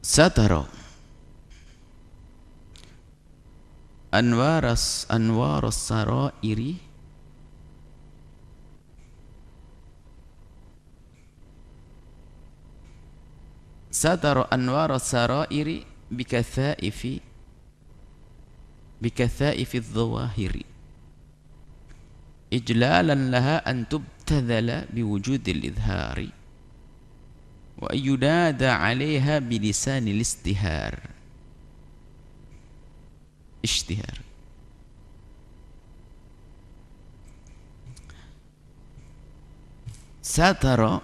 Satara anwaras sarairi satara anwaras sarairi bikathaifi dhawahiri ijlalan laha an tubtadhala biwujudil idhari wa yunada 'alaiha bilisanil istihar. Satara,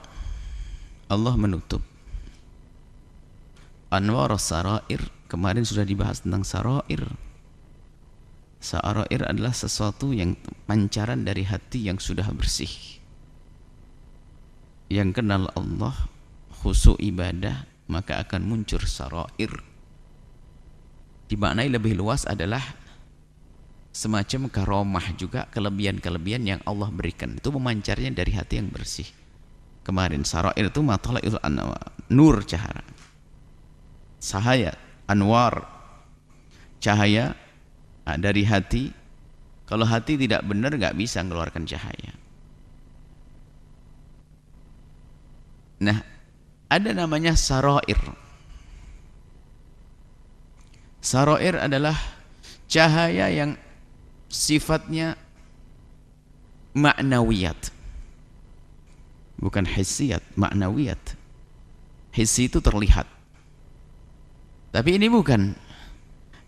Allah menutup. Anwar sarair, kemarin sudah dibahas tentang sarair. Sarair adalah sesuatu yang pancaran dari hati yang sudah bersih, yang kenal Allah, khusyuk ibadah, maka akan muncul sarair. Dimaknai lebih luas adalah semacam karomah juga, kelebihan-kelebihan yang Allah berikan itu memancarnya dari hati yang bersih. Kemarin sarair itu matlaul anwar, nur, cahaya, anwar, cahaya dari hati. Kalau hati tidak benar nggak bisa mengeluarkan cahaya. Nah, ada namanya sarair. Sarair adalah cahaya yang sifatnya maknawiyat, bukan hissiyat, maknawiyat. Hissi itu terlihat, tapi ini bukan.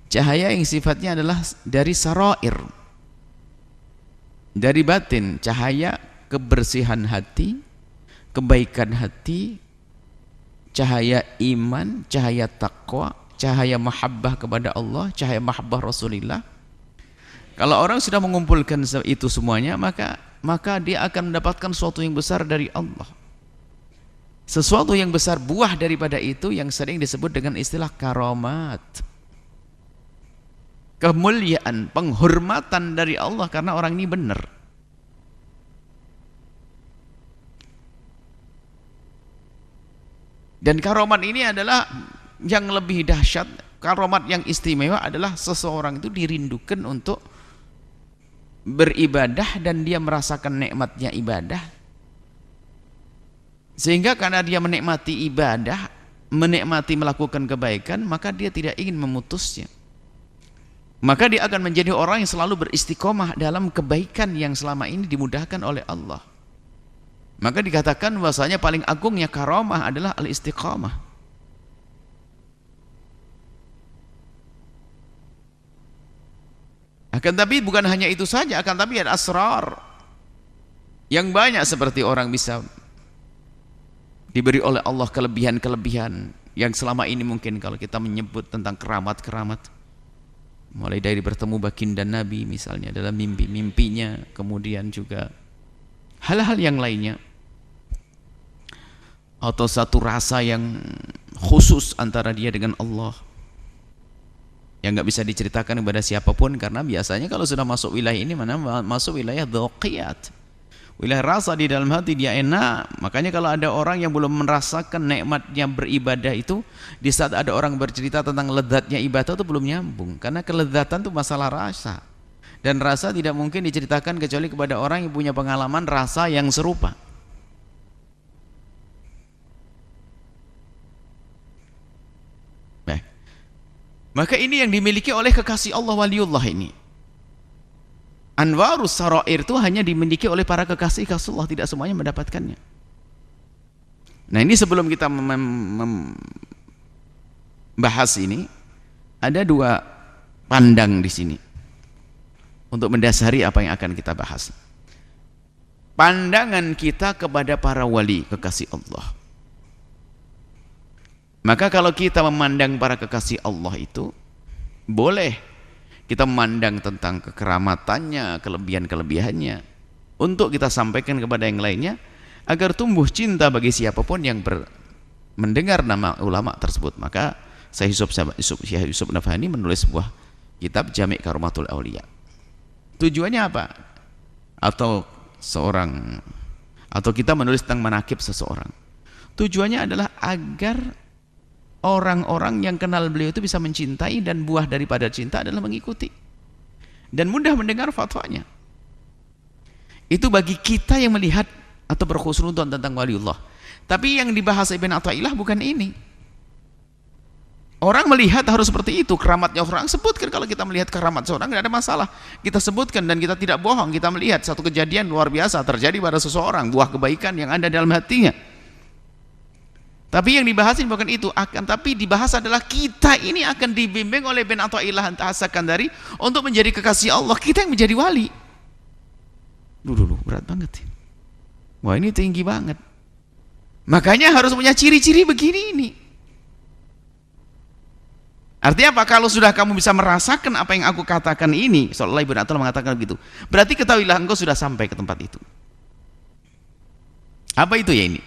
Cahaya yang sifatnya adalah dari sarair, dari batin, cahaya kebersihan hati, kebaikan hati, cahaya iman, cahaya takwa, cahaya mahabbah kepada Allah, cahaya mahabbah Rasulullah. Kalau orang sudah mengumpulkan itu semuanya, maka dia akan mendapatkan sesuatu yang besar dari Allah. Sesuatu yang besar, buah daripada itu yang sering disebut dengan istilah karamat. Kemuliaan, penghormatan dari Allah karena orang ini benar. Dan karomat ini adalah yang lebih dahsyat. Karomat yang istimewa adalah seseorang itu dirindukan untuk beribadah dan dia merasakan nikmatnya ibadah, sehingga karena dia menikmati ibadah, menikmati melakukan kebaikan, maka dia tidak ingin memutusnya. Maka dia akan menjadi orang yang selalu beristiqomah dalam kebaikan yang selama ini dimudahkan oleh Allah. Maka dikatakan bahwasanya paling agungnya karamah adalah al-istiqamah. Akan tapi bukan hanya itu saja, akan tapi ada asrar yang banyak, seperti orang bisa diberi oleh Allah kelebihan-kelebihan yang selama ini mungkin kalau kita menyebut tentang keramat-keramat, mulai dari bertemu baginda Nabi misalnya dalam mimpi-mimpinya, kemudian juga hal-hal yang lainnya, atau satu rasa yang khusus antara dia dengan Allah yang nggak bisa diceritakan kepada siapapun, karena biasanya kalau sudah masuk wilayah ini, mana masuk wilayah dzauqiyat, wilayah rasa di dalam hati dia enak. Makanya kalau ada orang yang belum merasakan nikmatnya beribadah itu, di saat ada orang bercerita tentang lezatnya ibadah itu belum nyambung, karena kelezatan itu masalah rasa, dan rasa tidak mungkin diceritakan kecuali kepada orang yang punya pengalaman rasa yang serupa. Maka ini yang dimiliki oleh kekasih Allah, waliullah ini. Anwarus sarair itu hanya dimiliki oleh para kekasih Allah, tidak semuanya mendapatkannya. Nah, ini sebelum kita membahas ini, ada dua pandang di sini untuk mendasari apa yang akan kita bahas. Pandangan kita kepada para wali kekasih Allah. Maka kalau kita memandang para kekasih Allah itu, boleh kita memandang tentang kekeramatannya, kelebihan-kelebihannya, untuk kita sampaikan kepada yang lainnya, agar tumbuh cinta bagi siapapun yang mendengar nama ulama tersebut. Maka Syekh Yusuf Nabhani menulis sebuah kitab Jami' Karomatul Aulia. Tujuannya apa? Atau kita menulis tentang manakib seseorang. Tujuannya adalah agar orang-orang yang kenal beliau itu bisa mencintai, dan buah daripada cinta adalah mengikuti dan mudah mendengar fatwanya. Itu bagi kita yang melihat atau berkhusnudon tentang waliullah. Tapi yang dibahas Ibn Athaillah bukan ini. Orang melihat harus seperti itu, keramatnya orang sebutkan. Kalau kita melihat keramat seorang tidak ada masalah, kita sebutkan dan kita tidak bohong. Kita melihat satu kejadian luar biasa terjadi pada seseorang, buah kebaikan yang ada dalam hatinya. Tapi yang dibahas bukan itu, tapi dibahas adalah kita ini akan dibimbing oleh Ibn Athaillah As-Sakandari untuk menjadi kekasih Allah, kita yang menjadi wali. Dulu berat banget. Wah, ini tinggi banget. Makanya harus punya ciri-ciri begini ini. Artinya apa? Kalau sudah kamu bisa merasakan apa yang aku katakan ini, seolah Ibn Athaillah mengatakan begitu, berarti ketahuilah engkau sudah sampai ke tempat itu. Apa itu ya ini?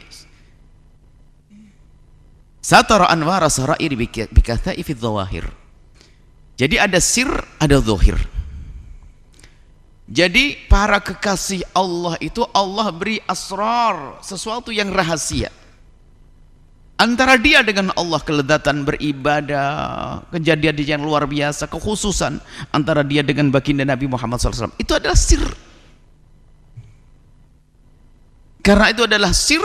Satara anwara sarair bikathai fi dhawahir. Jadi ada sir, ada zahir. Jadi para kekasih Allah itu Allah beri asrar, sesuatu yang rahasia. Antara dia dengan Allah, kelezatan beribadah, kejadian yang luar biasa, kekhususan antara dia dengan baginda Nabi Muhammad SAW, itu adalah sir. Karena itu adalah sir,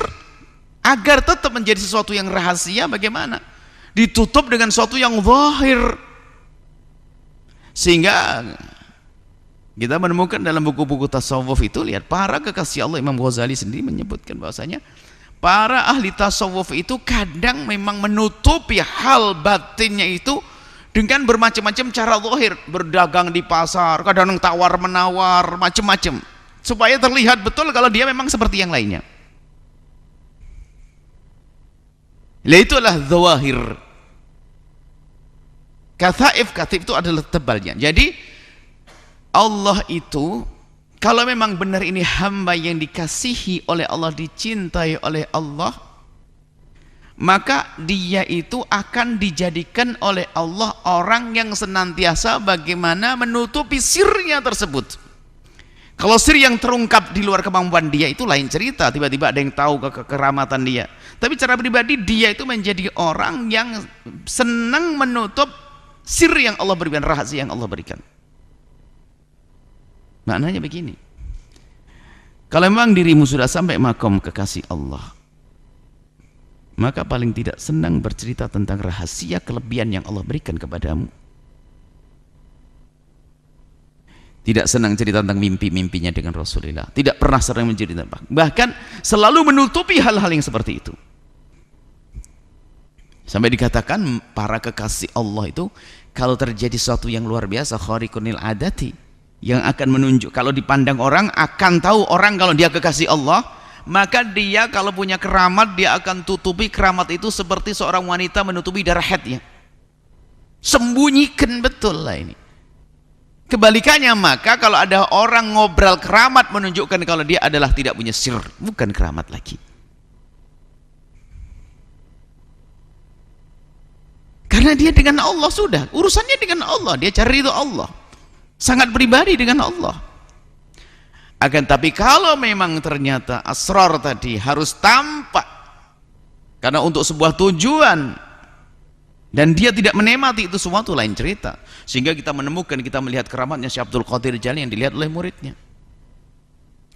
agar tetap menjadi sesuatu yang rahasia, bagaimana? Ditutup dengan sesuatu yang zahir. Sehingga kita menemukan dalam buku-buku tasawuf itu, lihat para kekasih Allah, Imam Ghazali sendiri menyebutkan bahwasanya para ahli tasawuf itu kadang memang menutupi hal batinnya itu dengan bermacam-macam cara zahir, berdagang di pasar, kadang tawar menawar, macam-macam, supaya terlihat betul kalau dia memang seperti yang lainnya. Itulah zawahir. Kathaif itu adalah tebalnya. Jadi Allah itu, kalau memang benar ini hamba yang dikasihi oleh Allah, dicintai oleh Allah, maka dia itu akan dijadikan oleh Allah orang yang senantiasa bagaimana menutupi sirnya tersebut. Kalau sir yang terungkap di luar kemampuan dia itu lain cerita, tiba-tiba ada yang tahu kekeramatan dia. Tapi cara pribadi dia itu menjadi orang yang senang menutup sir yang Allah berikan, rahasia yang Allah berikan. Maknanya begini, kalau memang dirimu sudah sampai makom kekasih Allah, maka paling tidak senang bercerita tentang rahasia kelebihan yang Allah berikan kepadamu. Tidak senang cerita tentang mimpi-mimpinya dengan Rasulullah, tidak pernah sering menceritakan, bahkan selalu menutupi hal-hal yang seperti itu. Sampai dikatakan para kekasih Allah itu kalau terjadi sesuatu yang luar biasa, khariqunil adati, yang akan menunjuk, kalau dipandang orang akan tahu orang kalau dia kekasih Allah, maka dia kalau punya keramat dia akan tutupi keramat itu seperti seorang wanita menutupi darah haidnya, sembunyikan betul lah ini. Kebalikannya, maka kalau ada orang ngobrol keramat menunjukkan kalau dia adalah tidak punya sir, bukan keramat lagi. Karena dia dengan Allah sudah, urusannya dengan Allah, dia cari itu Allah, sangat pribadi dengan Allah. Akan tapi kalau memang ternyata asrar tadi harus tampak karena untuk sebuah tujuan dan dia tidak menemati itu semua, itu lain cerita. Sehingga kita menemukan, kita melihat keramatnya Syekh Abdul Qadir Jalani yang dilihat oleh muridnya,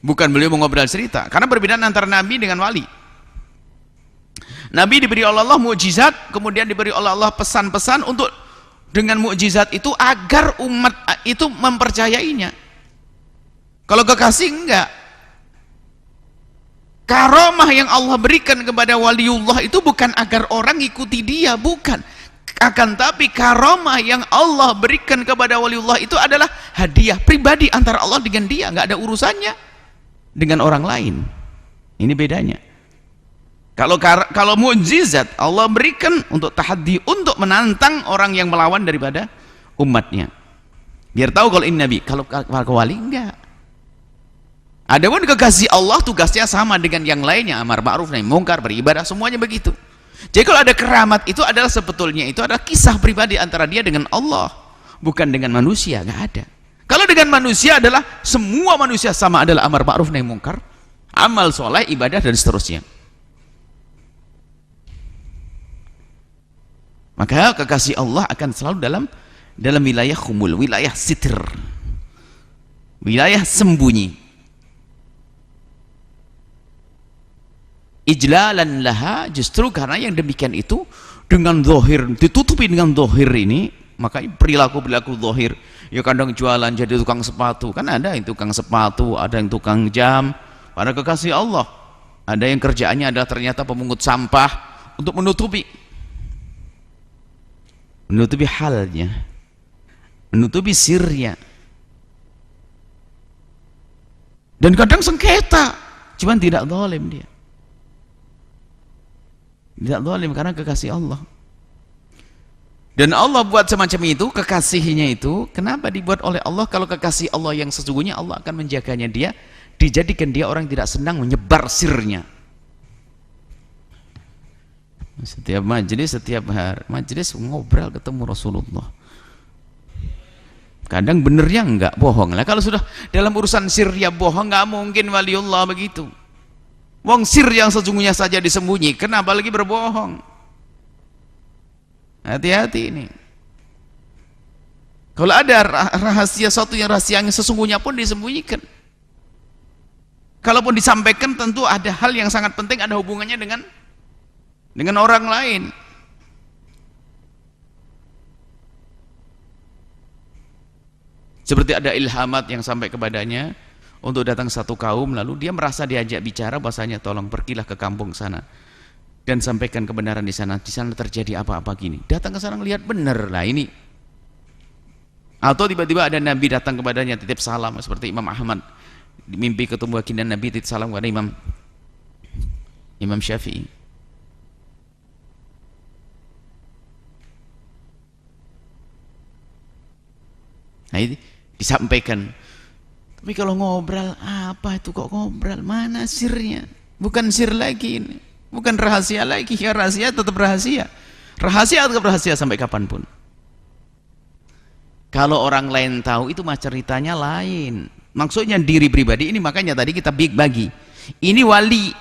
bukan beliau mengobrol cerita. Karena perbedaan antara Nabi dengan wali. Nabi diberi oleh Allah mukjizat, kemudian diberi oleh Allah pesan-pesan untuk dengan mukjizat itu agar umat itu mempercayainya. Kalau kekasih enggak. Karamah yang Allah berikan kepada waliullah itu bukan agar orang ikuti dia, bukan. Akan tapi karamah yang Allah berikan kepada waliullah itu adalah hadiah pribadi antara Allah dengan dia, enggak ada urusannya dengan orang lain. Ini bedanya. Kalau mukjizat Allah berikan untuk tahaddi, untuk menantang orang yang melawan daripada umatnya, biar tahu kalau ini Nabi. Kalau wali enggak. Adapun kekasih Allah tugasnya sama dengan yang lainnya, amar ma'ruf nahi mungkar, beribadah, semuanya begitu. Jadi kalau ada keramat itu adalah sebetulnya itu adalah kisah pribadi antara dia dengan Allah, bukan dengan manusia, enggak ada. Kalau dengan manusia adalah semua manusia sama, adalah amar ma'ruf nahi mungkar, amal soleh, ibadah dan seterusnya. Maka kekasih Allah akan selalu dalam wilayah khumul, wilayah sitr, wilayah sembunyi. Ijlalan laha, justru karena yang demikian itu dengan zahir, ditutupi dengan zahir ini, maka perilaku-perilaku zahir, ya kadang jualan jadi tukang sepatu, kan ada yang tukang sepatu, ada yang tukang jam, pada kekasih Allah. Ada yang kerjaannya adalah ternyata pemungut sampah untuk menutupi halnya, menutupi sirnya. Dan kadang sengketa, cuman tidak zalim dia. Tidak zalim karena kekasih Allah. Dan Allah buat semacam itu, kekasihnya itu, kenapa dibuat oleh Allah? Kalau kekasih Allah yang sesungguhnya, Allah akan menjaganya dia, dijadikan dia orang tidak senang menyebar sirnya. Setiap majelis, setiap hari majelis ngobrol ketemu Rasulullah. Kadang benernya enggak, bohong lah. Kalau sudah dalam urusan sir ya bohong, enggak mungkin waliullah begitu. Wong sir yang sesungguhnya saja disembunyikan, apalagi berbohong. Hati-hati ini. Kalau ada rahasia, satu yang rahasia yang sesungguhnya pun disembunyikan. Kalaupun disampaikan tentu ada hal yang sangat penting, ada hubungannya dengan orang lain. Seperti ada ilhamat yang sampai kepadanya untuk datang satu kaum, lalu dia merasa diajak bicara, bahasanya tolong pergilah ke kampung sana dan sampaikan kebenaran di sana terjadi apa-apa gini. Datang ke sana lihat benar lah ini. Atau tiba-tiba ada Nabi datang kepadanya titip salam, seperti Imam Ahmad mimpi ketemu baginda Nabi titip salam kepada Imam Syafi'i. Nah ini disampaikan. Tapi kalau ngobrol, apa itu kok ngobrol? Mana sirnya? Bukan sir lagi ini, bukan rahasia lagi. Ya rahasia tetap rahasia, rahasia tetap rahasia sampai kapanpun. Kalau orang lain tahu itu mah ceritanya lain. Maksudnya diri pribadi ini, makanya tadi kita bagi. Ini wali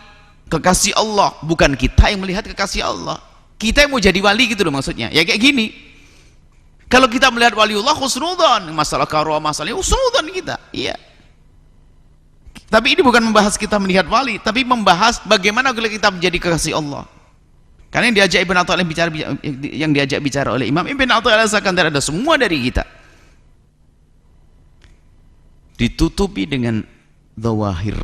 kekasih Allah, bukan kita yang melihat kekasih Allah. Kita yang mau jadi wali gitu loh maksudnya. Ya kayak gini. Kalau kita melihat waliullah husnudzon, masalah karomah, masalah husnudzon kita, iya. Tapi ini bukan membahas kita melihat wali, tapi membahas bagaimana kalau kita menjadi kekasih Allah. Karena yang diajak Ibn Athaillah bicara, yang diajak bicara oleh Imam Ibn Athaillah Sakandar ada semua dari kita. Ditutupi dengan zawahir,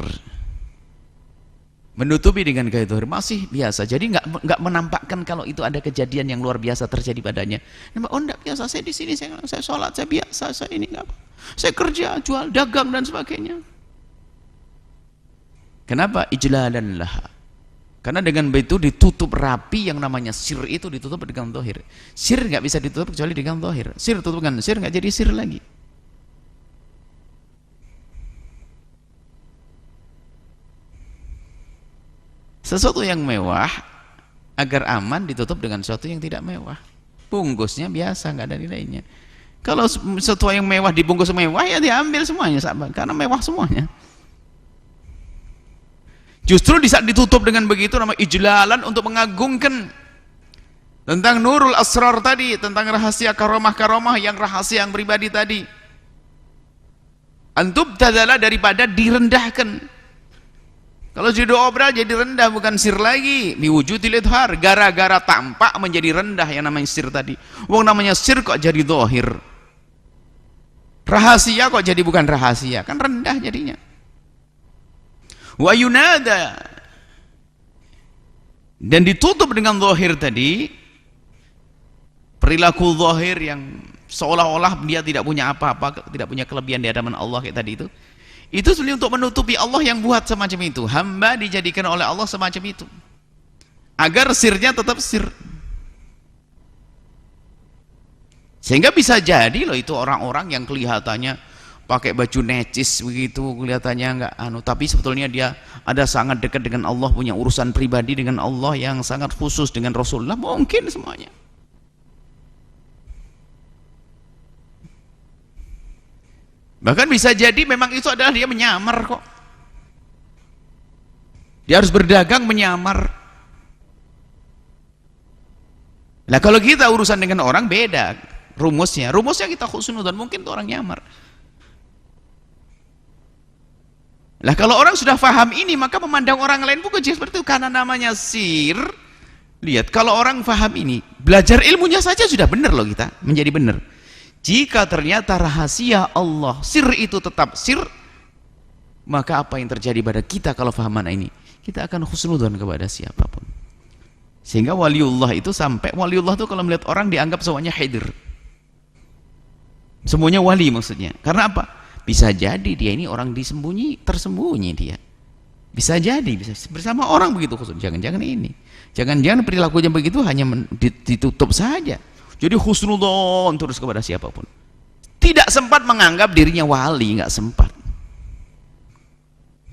menutupi dengan gaya zahir masih biasa. Jadi nggak menampakkan kalau itu ada kejadian yang luar biasa terjadi padanya. Oh enggak biasa, saya di sini saya sholat, saya biasa, saya ini enggak apa. Saya kerja, jual, dagang dan sebagainya. Kenapa? Ijlalan laha. Karena dengan itu ditutup rapi, yang namanya sir itu ditutup dengan zahir. Sir nggak bisa ditutup kecuali dengan zahir. Sir tutup dengan sir nggak jadi sir lagi. Sesuatu yang mewah agar aman ditutup dengan sesuatu yang tidak mewah. Bungkusnya biasa, nggak ada nilainya. Kalau sesuatu yang mewah dibungkus mewah ya diambil semuanya, sahabat, karena mewah semuanya. Justru di saat ditutup dengan begitu, nama ijlalan, untuk mengagungkan tentang nurul asrar tadi, tentang rahasia karomah-karomah, yang rahasia yang pribadi tadi. Antub tadalah daripada direndahkan. Kalau jadi obral jadi rendah, bukan sir lagi. Biwujudil idhar, gara-gara tampak menjadi rendah yang namanya sir tadi. Wong namanya sir kok jadi zahir. Rahasia kok jadi bukan rahasia, kan rendah jadinya. Wa yunada, dan ditutup dengan zahir tadi, perilaku zahir yang seolah-olah dia tidak punya apa-apa, tidak punya kelebihan di hadapan Allah kayak tadi itu sebenarnya untuk menutupi Allah yang buat semacam itu. Hamba dijadikan oleh Allah semacam itu agar sirnya tetap sir. Sehingga bisa jadi loh itu orang-orang yang kelihatannya pakai baju necis begitu, kelihatannya enggak tapi sebetulnya dia ada sangat dekat dengan Allah, punya urusan pribadi dengan Allah yang sangat khusus dengan Rasulullah, mungkin semuanya. Bahkan bisa jadi memang itu adalah dia menyamar kok. Dia harus berdagang menyamar. Nah kalau kita urusan dengan orang beda rumusnya kita khusnudzon, mungkin tuh orang nyamar. Lah kalau orang sudah paham ini, maka memandang orang lain pun seperti itu, karena namanya sir. Lihat, kalau orang paham ini, belajar ilmunya saja sudah benar loh, kita menjadi benar. Jika ternyata rahasia Allah, sir itu tetap sir, maka apa yang terjadi pada kita kalau paham mana ini? Kita akan khusnudzon kepada siapapun. Sehingga waliullah itu sampai, waliullah itu kalau melihat orang dianggap semuanya hadir. Semuanya wali maksudnya. Karena apa? Bisa jadi dia ini orang tersembunyi dia. Bisa jadi, bisa bersama orang begitu khusus. Jangan-jangan ini. Jangan-jangan perilakunya begitu hanya ditutup saja. Jadi husnudzon terus kepada siapapun. Tidak sempat menganggap dirinya wali, nggak sempat.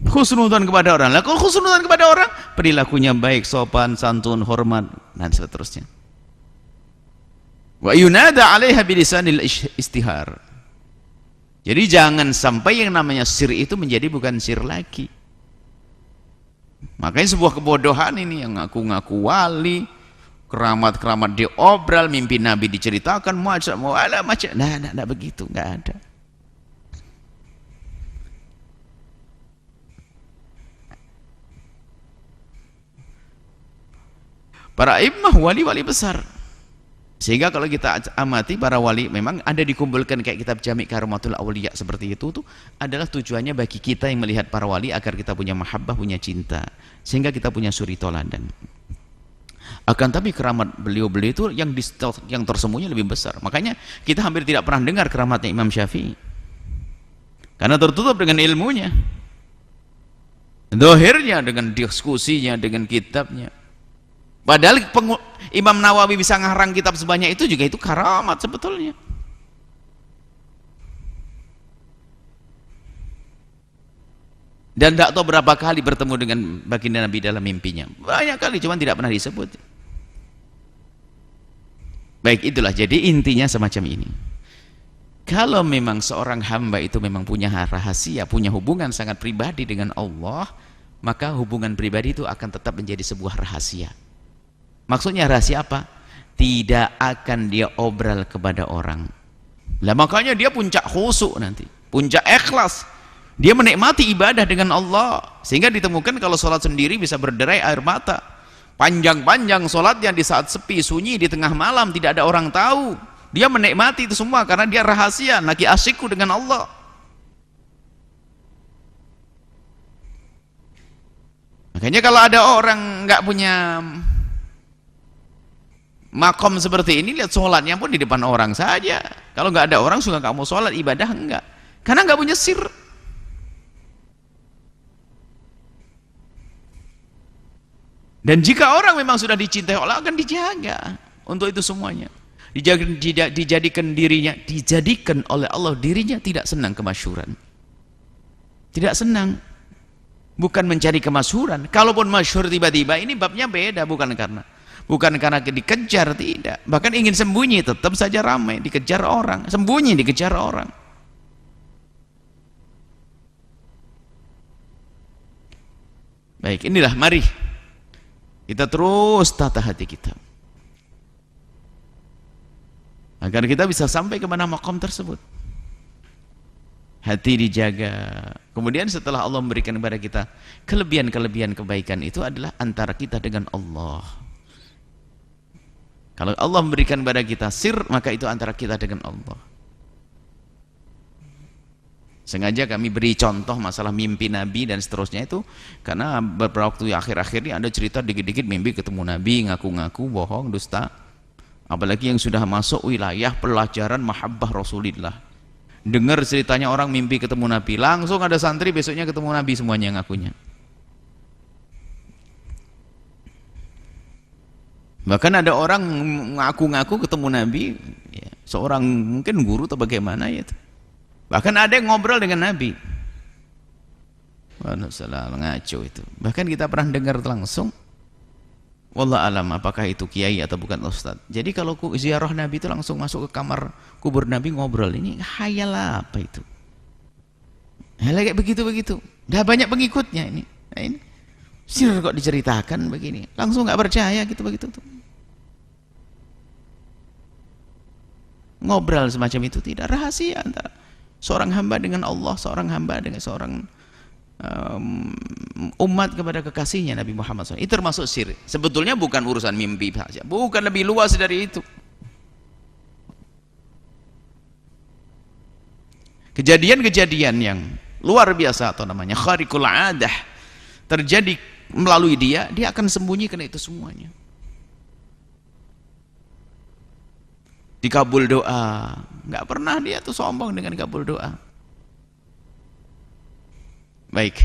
Husnudzon kepada orang. Lah kalau husnudzon kepada orang, perilakunya baik, sopan, santun, hormat, dan seterusnya. Wa yunada 'alaiha bilisanil istihar. Jadi jangan sampai yang namanya sir itu menjadi bukan sir lagi. Makanya sebuah kebodohan ini, yang ngaku-ngaku wali, keramat-keramat diobral, mimpi Nabi diceritakan, macam nah begitu, nggak ada. Para imam wali-wali besar. Sehingga kalau kita amati para wali, memang ada dikumpulkan kayak kitab Jami' Karamatul Auliya seperti itu tuh, adalah tujuannya bagi kita yang melihat para wali agar kita punya mahabbah, punya cinta, sehingga kita punya suri toladan. Akan tapi keramat beliau-beliau itu yang tersembunyi lebih besar. Makanya kita hampir tidak pernah dengar keramatnya Imam Syafi'i, karena tertutup dengan ilmunya, dohirnya, dengan diskusinya, dengan kitabnya. Padahal Imam Nawawi bisa ngarang kitab sebanyak itu juga itu karamat sebetulnya. Dan tidak tahu berapa kali bertemu dengan baginda Nabi dalam mimpinya. Banyak kali, cuma tidak pernah disebut. Baik, itulah jadi intinya semacam ini. Kalau memang seorang hamba itu memang punya rahasia, punya hubungan sangat pribadi dengan Allah, maka hubungan pribadi itu akan tetap menjadi sebuah rahasia. Maksudnya rahasia apa? Tidak akan dia obral kepada orang. Lah makanya dia puncak khusyuk nanti, puncak ikhlas. Dia menikmati ibadah dengan Allah, sehingga ditemukan kalau sholat sendiri bisa berderai air mata. Panjang-panjang sholatnya di saat sepi, sunyi, di tengah malam, tidak ada orang tahu. Dia menikmati itu semua karena dia rahasia, lagi asyikku dengan Allah. Makanya kalau ada orang nggak punya makom seperti ini, lihat sholatnya pun di depan orang saja. Kalau nggak ada orang suka kamu sholat, ibadah enggak, karena nggak punya sir. Dan jika orang memang sudah dicintai Allah, akan dijaga untuk itu semuanya. Dijadikan oleh Allah dirinya tidak senang kemasyhuran, tidak senang, bukan mencari kemasyhuran. Kalaupun masyhur tiba-tiba, ini babnya beda, bukan karena dikejar, tidak, bahkan ingin sembunyi tetap saja ramai, dikejar orang, sembunyi dikejar orang. Baik, inilah, mari kita terus tata hati kita agar kita bisa sampai ke mana maqam tersebut. Hati dijaga. Kemudian setelah Allah memberikan kepada kita kelebihan-kelebihan kebaikan, itu adalah antara kita dengan Allah. Kalau Allah memberikan kepada kita sir, maka itu antara kita dengan Allah. Sengaja kami beri contoh masalah mimpi Nabi dan seterusnya itu, karena beberapa waktu akhir-akhir ini ada cerita dikit-dikit mimpi ketemu Nabi, ngaku-ngaku bohong, dusta. Apalagi yang sudah masuk wilayah pelajaran mahabbah Rasulullah. Dengar ceritanya orang mimpi ketemu Nabi, langsung ada santri besoknya ketemu Nabi semuanya ngakunya. Bahkan ada orang ngaku-ngaku ketemu Nabi, ya, seorang mungkin guru atau bagaimana ya. Bahkan ada yang ngobrol dengan Nabi. Wallahualam, ngaco itu. Bahkan kita pernah dengar langsung. Wallah alam apakah itu kiai atau bukan ustaz. Jadi kalau ziarah Nabi itu langsung masuk ke kamar kubur Nabi ngobrol. Ini khayal apa itu? Hal kayak begitu-begitu. Dah banyak pengikutnya ini. Nah, ini sir kok diceritakan begini, langsung nggak percaya gitu begitu tuh. ngobrol semacam itu, tidak. Rahasia antara seorang hamba dengan Allah, seorang hamba dengan seorang umat kepada kekasihnya Nabi Muhammad SAW. Itu termasuk syirik. Sebetulnya bukan urusan mimpi saja, bukan, lebih luas dari itu. Kejadian-kejadian yang luar biasa atau namanya khariqul adah terjadi melalui dia akan sembunyikan itu semuanya. Dikabul doa, nggak pernah dia tuh sombong dengan kabul doa. Baik,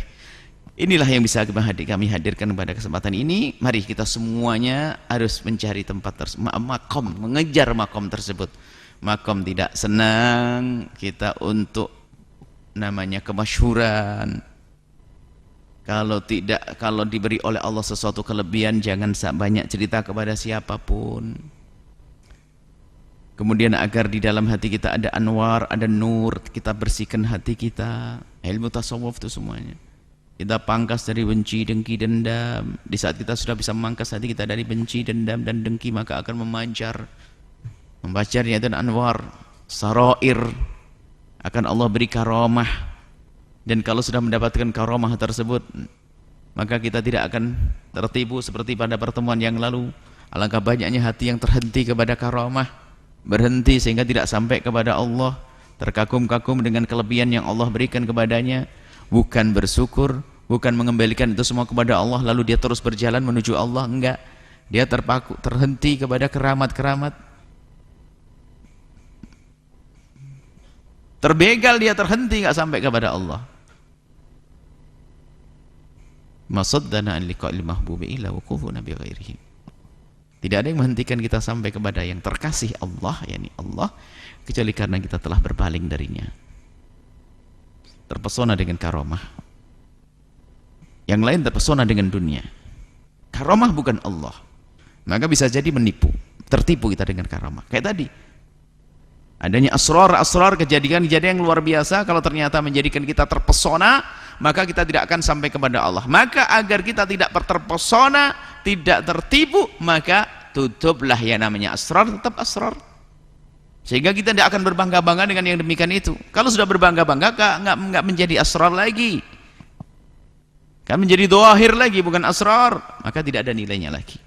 inilah yang bisa kami hadirkan pada kesempatan ini. Mari kita semuanya harus mencari tempat makom, mengejar makom tersebut. Makom tidak senang kita untuk namanya kemasyhuran. Kalau diberi oleh Allah sesuatu kelebihan, jangan banyak cerita kepada siapapun. Kemudian agar di dalam hati kita ada anwar, ada nur, kita bersihkan hati kita. Ilmu tasawuf itu semuanya. Kita pangkas dari benci, dengki, dendam. Di saat kita sudah bisa memangkas hati kita dari benci, dendam, dan dengki, maka akan memancar. Membacarnya dan anwar, sarair. Akan Allah beri karamah. Dan kalau sudah mendapatkan karamah tersebut, maka kita tidak akan tertipu seperti pada pertemuan yang lalu. Alangkah banyaknya hati yang terhenti kepada karamah, berhenti sehingga tidak sampai kepada Allah, terkagum-kagum dengan kelebihan yang Allah berikan kepadanya, bukan bersyukur, bukan mengembalikan itu semua kepada Allah lalu dia terus berjalan menuju Allah. Enggak, dia terhenti kepada keramat-keramat, terbegal, dia terhenti, enggak sampai kepada Allah. Masaddana an liqa'il mahbubi illa wuqufuna bi ghairihi. Tidak ada yang menghentikan kita sampai kepada yang terkasih Allah, yakni Allah, kecuali karena kita telah berpaling darinya, terpesona dengan karamah. Yang lain terpesona dengan dunia. Karamah bukan Allah, maka bisa jadi tertipu kita dengan karamah. Kayak tadi, adanya asrar, kejadian-kejadian yang luar biasa, kalau ternyata menjadikan kita terpesona, maka kita tidak akan sampai kepada Allah. Maka agar kita tidak terpesona, tidak tertipu, maka tutuplah yang namanya asrar, tetap asrar. Sehingga kita tidak akan berbangga-bangga dengan yang demikian itu. Kalau sudah berbangga-bangga, enggak menjadi asrar lagi, kan menjadi dhahir lagi, bukan asrar, maka tidak ada nilainya lagi.